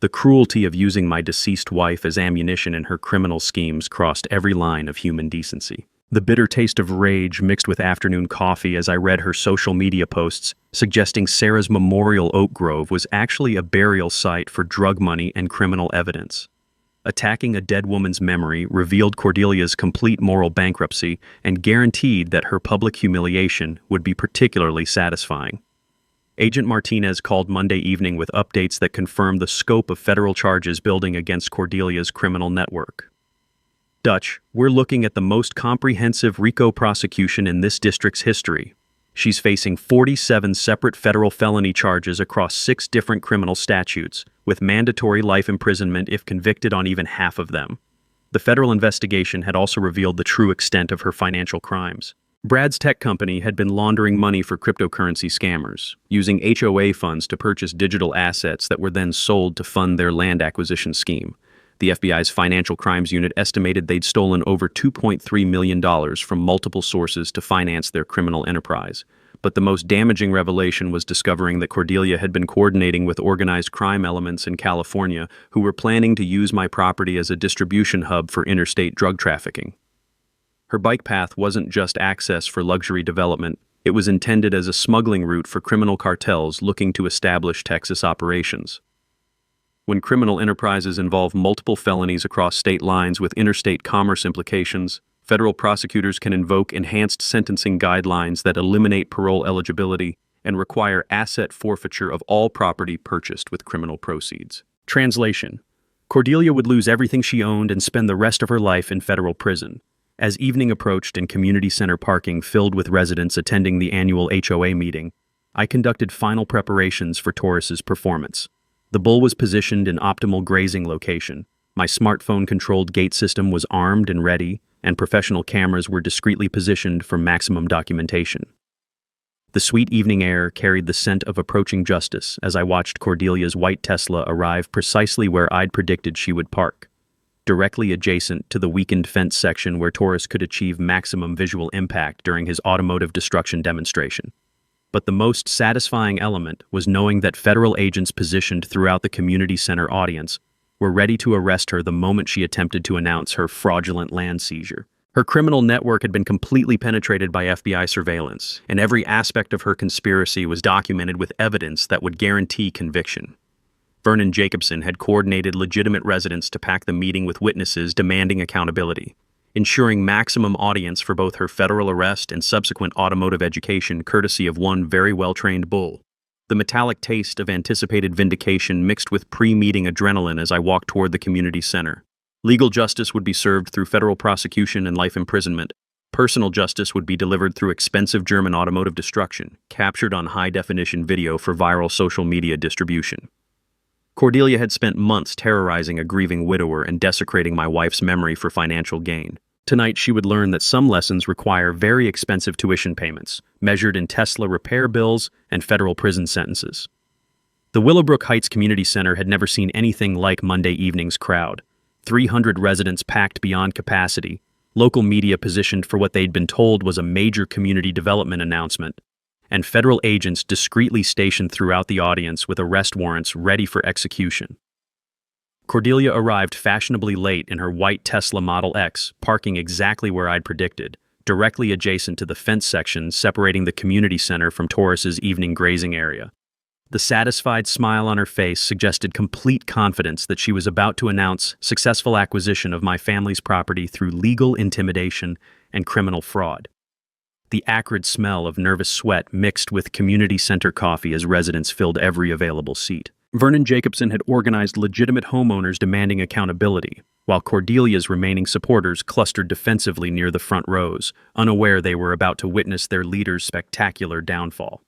The cruelty of using my deceased wife as ammunition in her criminal schemes crossed every line of human decency. The bitter taste of rage mixed with afternoon coffee as I read her social media posts suggesting Sarah's memorial oak grove was actually a burial site for drug money and criminal evidence. Attacking a dead woman's memory revealed Cordelia's complete moral bankruptcy and guaranteed that her public humiliation would be particularly satisfying. Agent Martinez called Monday evening with updates that confirmed the scope of federal charges building against Cordelia's criminal network. Dutch, we're looking at the most comprehensive RICO prosecution in this district's history. She's facing 47 separate federal felony charges across 6 different criminal statutes, with mandatory life imprisonment if convicted on even half of them. The federal investigation had also revealed the true extent of her financial crimes. Brad's tech company had been laundering money for cryptocurrency scammers, using HOA funds to purchase digital assets that were then sold to fund their land acquisition scheme. The FBI's Financial Crimes Unit estimated they'd stolen over $2.3 million from multiple sources to finance their criminal enterprise. But the most damaging revelation was discovering that Cordelia had been coordinating with organized crime elements in California who were planning to use my property as a distribution hub for interstate drug trafficking. Her bike path wasn't just access for luxury development, it was intended as a smuggling route for criminal cartels looking to establish Texas operations. When criminal enterprises involve multiple felonies across state lines with interstate commerce implications, federal prosecutors can invoke enhanced sentencing guidelines that eliminate parole eligibility and require asset forfeiture of all property purchased with criminal proceeds. Translation: Cordelia would lose everything she owned and spend the rest of her life in federal prison. As evening approached and community center parking filled with residents attending the annual HOA meeting, I conducted final preparations for Taurus's performance. The bull was positioned in optimal grazing location. My smartphone-controlled gate system was armed and ready, and professional cameras were discreetly positioned for maximum documentation. The sweet evening air carried the scent of approaching justice as I watched Cordelia's white Tesla arrive precisely where I'd predicted she would park, directly adjacent to the weakened fence section where Taurus could achieve maximum visual impact during his automotive destruction demonstration. But the most satisfying element was knowing that federal agents positioned throughout the community center audience were ready to arrest her the moment she attempted to announce her fraudulent land seizure. Her criminal network had been completely penetrated by FBI surveillance, and every aspect of her conspiracy was documented with evidence that would guarantee conviction. Vernon Jacobson had coordinated legitimate residents to pack the meeting with witnesses demanding accountability, ensuring maximum audience for both her federal arrest and subsequent automotive education courtesy of one very well-trained bull. The metallic taste of anticipated vindication mixed with pre-meeting adrenaline as I walked toward the community center. Legal justice would be served through federal prosecution and life imprisonment. Personal justice would be delivered through expensive German automotive destruction, captured on high-definition video for viral social media distribution. Cordelia had spent months terrorizing a grieving widower and desecrating my wife's memory for financial gain. Tonight she would learn that some lessons require very expensive tuition payments, measured in Tesla repair bills and federal prison sentences. The Willowbrook Heights Community Center had never seen anything like Monday evening's crowd. 300 residents packed beyond capacity, local media positioned for what they'd been told was a major community development announcement, and federal agents discreetly stationed throughout the audience with arrest warrants ready for execution. Cordelia arrived fashionably late in her white Tesla Model X, parking exactly where I'd predicted, directly adjacent to the fence section separating the community center from Taurus's evening grazing area. The satisfied smile on her face suggested complete confidence that she was about to announce successful acquisition of my family's property through legal intimidation and criminal fraud. The acrid smell of nervous sweat mixed with community center coffee as residents filled every available seat. Vernon Jacobson had organized legitimate homeowners demanding accountability, while Cordelia's remaining supporters clustered defensively near the front rows, unaware they were about to witness their leader's spectacular downfall.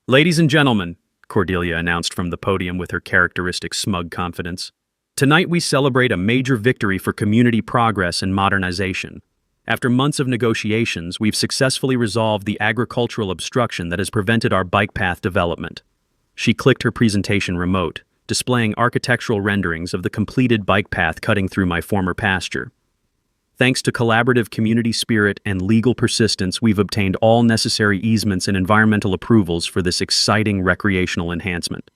"Ladies and gentlemen," Cordelia announced from the podium with her characteristic smug confidence, "tonight we celebrate a major victory for community progress and modernization. After months of negotiations, we've successfully resolved the agricultural obstruction that has prevented our bike path development." She clicked her presentation remote, displaying architectural renderings of the completed bike path cutting through my former pasture. "Thanks to collaborative community spirit and legal persistence, we've obtained all necessary easements and environmental approvals for this exciting recreational enhancement."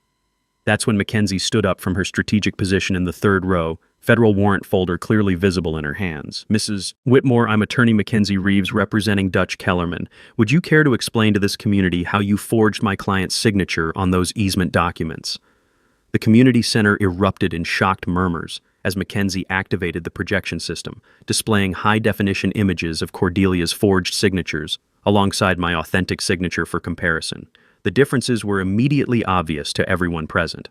That's when Mackenzie stood up from her strategic position in the third row, federal warrant folder clearly visible in her hands. "Mrs. Whitmore, I'm attorney Mackenzie Reeves representing Dutch Kellerman. Would you care to explain to this community how you forged my client's signature on those easement documents?" The community center erupted in shocked murmurs as Mackenzie activated the projection system, displaying high-definition images of Cordelia's forged signatures alongside my authentic signature for comparison. The differences were immediately obvious to everyone present.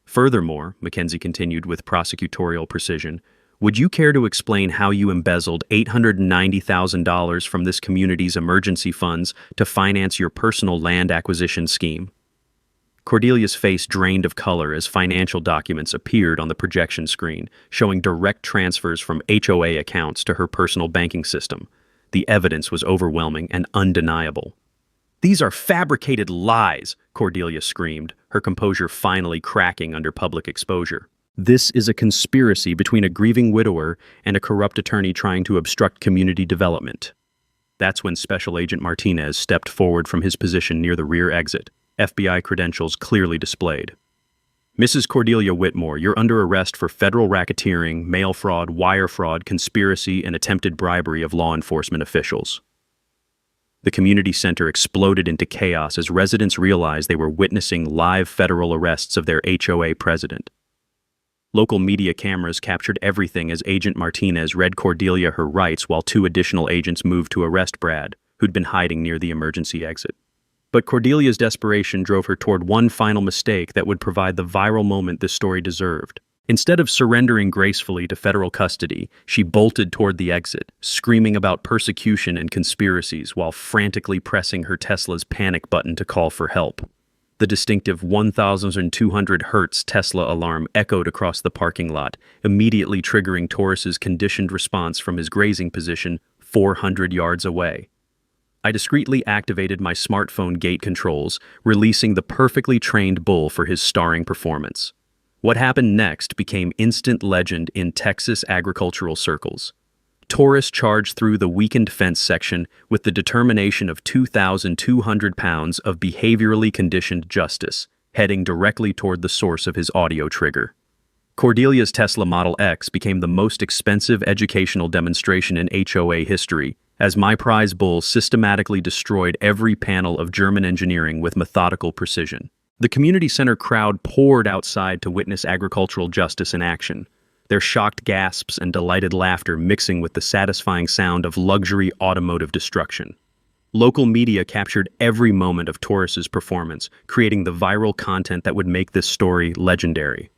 "Furthermore," Mackenzie continued with prosecutorial precision, "would you care to explain how you embezzled $890,000 from this community's emergency funds to finance your personal land acquisition scheme?" Cordelia's face drained of color as financial documents appeared on the projection screen, showing direct transfers from HOA accounts to her personal banking system. The evidence was overwhelming and undeniable. "These are fabricated lies," Cordelia screamed, her composure finally cracking under public exposure. "This is a conspiracy between a grieving widower and a corrupt attorney trying to obstruct community development." That's when Special Agent Martinez stepped forward from his position near the rear exit, FBI credentials clearly displayed. "Mrs. Cordelia Whitmore, you're under arrest for federal racketeering, mail fraud, wire fraud, conspiracy, and attempted bribery of law enforcement officials." The community center exploded into chaos as residents realized they were witnessing live federal arrests of their HOA president. Local media cameras captured everything as Agent Martinez read Cordelia her rights while two additional agents moved to arrest Brad, who'd been hiding near the emergency exit. But Cordelia's desperation drove her toward one final mistake that would provide the viral moment this story deserved. Instead of surrendering gracefully to federal custody, she bolted toward the exit, screaming about persecution and conspiracies while frantically pressing her Tesla's panic button to call for help. The distinctive 1,200 Hz Tesla alarm echoed across the parking lot, immediately triggering Taurus's conditioned response from his grazing position 400 yards away. I discreetly activated my smartphone gate controls, releasing the perfectly trained bull for his starring performance. What happened next became instant legend in Texas agricultural circles. Taurus charged through the weakened fence section with the determination of 2,200 pounds of behaviorally conditioned justice, heading directly toward the source of his audio trigger. Cordelia's Tesla Model X became the most expensive educational demonstration in HOA history, as my prize bull systematically destroyed every panel of German engineering with methodical precision. The community center crowd poured outside to witness agricultural justice in action, their shocked gasps and delighted laughter mixing with the satisfying sound of luxury automotive destruction. Local media captured every moment of Taurus's performance, creating the viral content that would make this story legendary.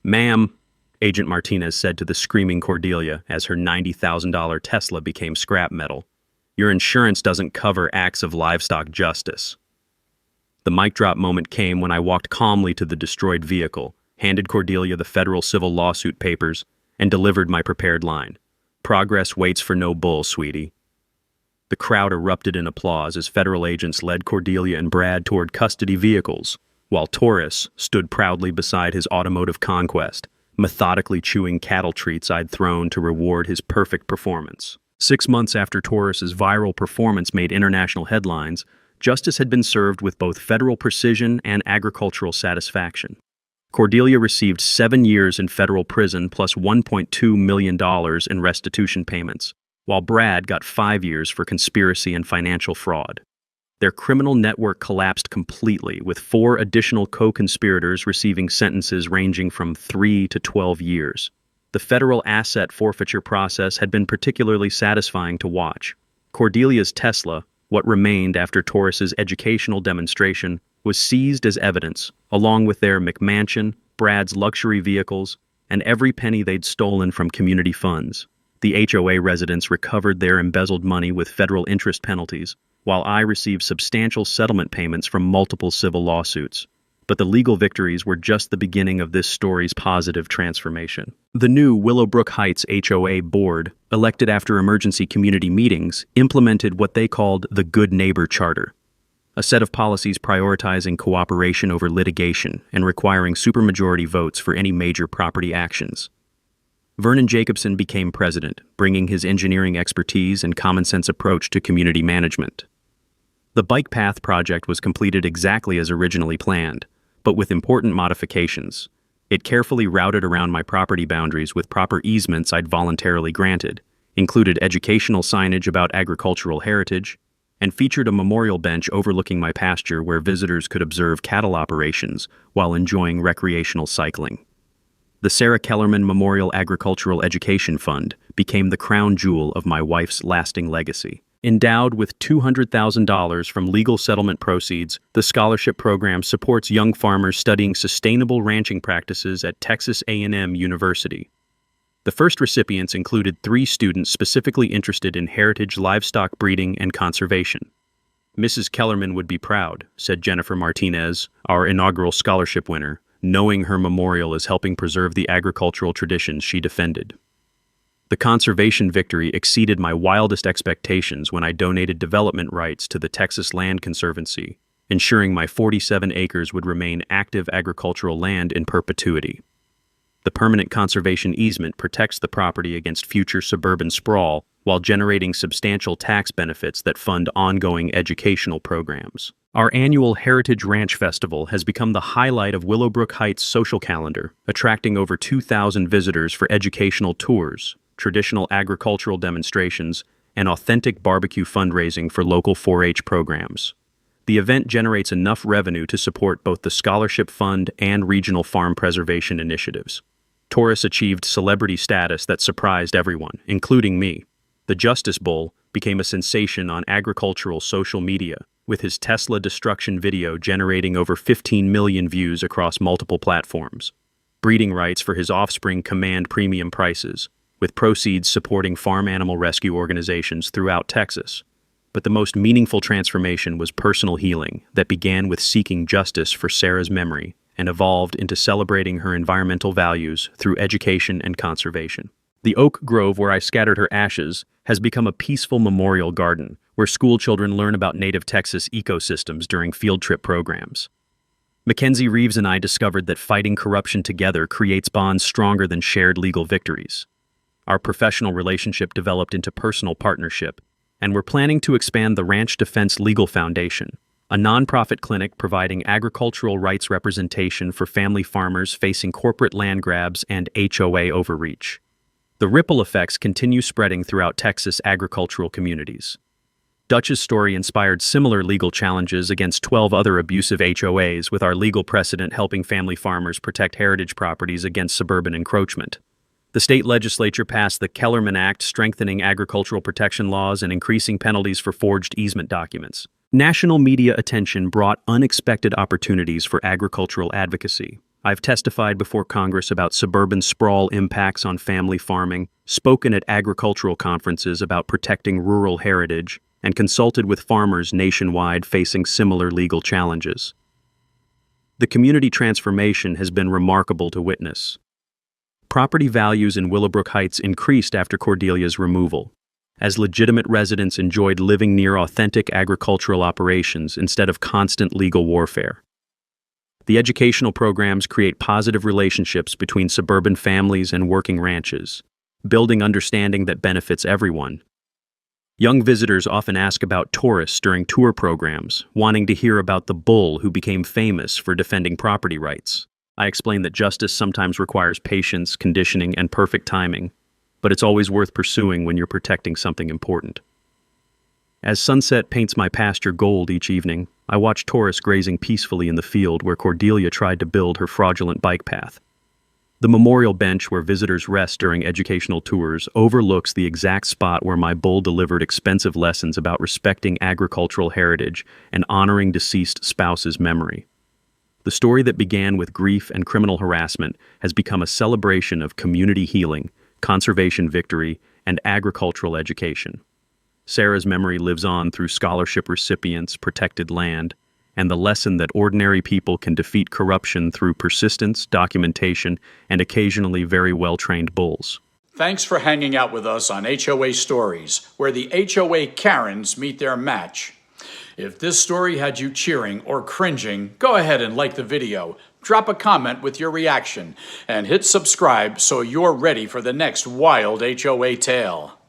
"Ma'am," Agent Martinez said to the screaming Cordelia as her $90,000 Tesla became scrap metal, "your insurance doesn't cover acts of livestock justice." The mic drop moment came when I walked calmly to the destroyed vehicle, handed Cordelia the federal civil lawsuit papers, and delivered my prepared line. "Progress waits for no bull, sweetie." The crowd erupted in applause as federal agents led Cordelia and Brad toward custody vehicles, while Taurus stood proudly beside his automotive conquest, methodically chewing cattle treats I'd thrown to reward his perfect performance. 6 months after Taurus's viral performance made international headlines, justice had been served with both federal precision and agricultural satisfaction. Cordelia received 7 years in federal prison plus $1.2 million in restitution payments, while Brad got 5 years for conspiracy and financial fraud. Their criminal network collapsed completely, with 4 additional co-conspirators receiving sentences ranging from 3 to 12 years. The federal asset forfeiture process had been particularly satisfying to watch. Cordelia's Tesla, what remained after Torres's educational demonstration, was seized as evidence, along with their McMansion, Brad's luxury vehicles, and every penny they'd stolen from community funds. The HOA residents recovered their embezzled money with federal interest penalties, while I received substantial settlement payments from multiple civil lawsuits. But the legal victories were just the beginning of this story's positive transformation. The new Willowbrook Heights HOA board, elected after emergency community meetings, implemented what they called the Good Neighbor Charter, a set of policies prioritizing cooperation over litigation and requiring supermajority votes for any major property actions. Vernon Jacobson became president, bringing his engineering expertise and common-sense approach to community management. The bike path project was completed exactly as originally planned, but with important modifications. It carefully routed around my property boundaries with proper easements I'd voluntarily granted, included educational signage about agricultural heritage, and featured a memorial bench overlooking my pasture where visitors could observe cattle operations while enjoying recreational cycling. The Sarah Kellerman Memorial Agricultural Education Fund became the crown jewel of my wife's lasting legacy. Endowed with $200,000 from legal settlement proceeds, the scholarship program supports young farmers studying sustainable ranching practices at Texas A&M University. The first recipients included 3 students specifically interested in heritage livestock breeding and conservation. "Mrs. Kellerman would be proud," said Jennifer Martinez, our inaugural scholarship winner, knowing her memorial is helping preserve the agricultural traditions she defended. The conservation victory exceeded my wildest expectations when I donated development rights to the Texas Land Conservancy, ensuring my 47 acres would remain active agricultural land in perpetuity. The permanent conservation easement protects the property against future suburban sprawl while generating substantial tax benefits that fund ongoing educational programs. Our annual Heritage Ranch Festival has become the highlight of Willowbrook Heights' social calendar, attracting over 2,000 visitors for educational tours, traditional agricultural demonstrations, and authentic barbecue fundraising for local 4-H programs. The event generates enough revenue to support both the scholarship fund and regional farm preservation initiatives. Torres achieved celebrity status that surprised everyone, including me. The Justice Bull became a sensation on agricultural social media, with his Tesla destruction video generating over 15 million views across multiple platforms. Breeding rights for his offspring command premium prices, with proceeds supporting farm animal rescue organizations throughout Texas. But the most meaningful transformation was personal healing that began with seeking justice for Sarah's memory and evolved into celebrating her environmental values through education and conservation. The oak grove where I scattered her ashes has become a peaceful memorial garden where school children learn about native Texas ecosystems during field trip programs. Mackenzie Reeves and I discovered that fighting corruption together creates bonds stronger than shared legal victories. Our professional relationship developed into personal partnership, and we're planning to expand the Ranch Defense Legal Foundation, a nonprofit clinic providing agricultural rights representation for family farmers facing corporate land grabs and HOA overreach. The ripple effects continue spreading throughout Texas agricultural communities. Dutch's story inspired similar legal challenges against 12 other abusive HOAs, with our legal precedent helping family farmers protect heritage properties against suburban encroachment. The state legislature passed the Kellerman Act, strengthening agricultural protection laws and increasing penalties for forged easement documents. National media attention brought unexpected opportunities for agricultural advocacy. I've testified before Congress about suburban sprawl impacts on family farming, spoken at agricultural conferences about protecting rural heritage, and consulted with farmers nationwide facing similar legal challenges. The community transformation has been remarkable to witness. Property values in Willowbrook Heights increased after Cordelia's removal, as legitimate residents enjoyed living near authentic agricultural operations instead of constant legal warfare. The educational programs create positive relationships between suburban families and working ranches, building understanding that benefits everyone. Young visitors often ask about Torres during tour programs, wanting to hear about the bull who became famous for defending property rights. I explain that justice sometimes requires patience, conditioning, and perfect timing, but it's always worth pursuing when you're protecting something important. As sunset paints my pasture gold each evening, I watch Taurus grazing peacefully in the field where Cordelia tried to build her fraudulent bike path. The memorial bench where visitors rest during educational tours overlooks the exact spot where my bull delivered expensive lessons about respecting agricultural heritage and honoring deceased spouse's memory. The story that began with grief and criminal harassment has become a celebration of community healing, conservation victory, and agricultural education. Sarah's memory lives on through scholarship recipients, protected land, and the lesson that ordinary people can defeat corruption through persistence, documentation, and occasionally very well-trained bulls. Thanks for hanging out with us on HOA Stories, where the HOA Karens meet their match. If this story had you cheering or cringing, go ahead and like the video, drop a comment with your reaction, and hit subscribe so you're ready for the next wild HOA tale.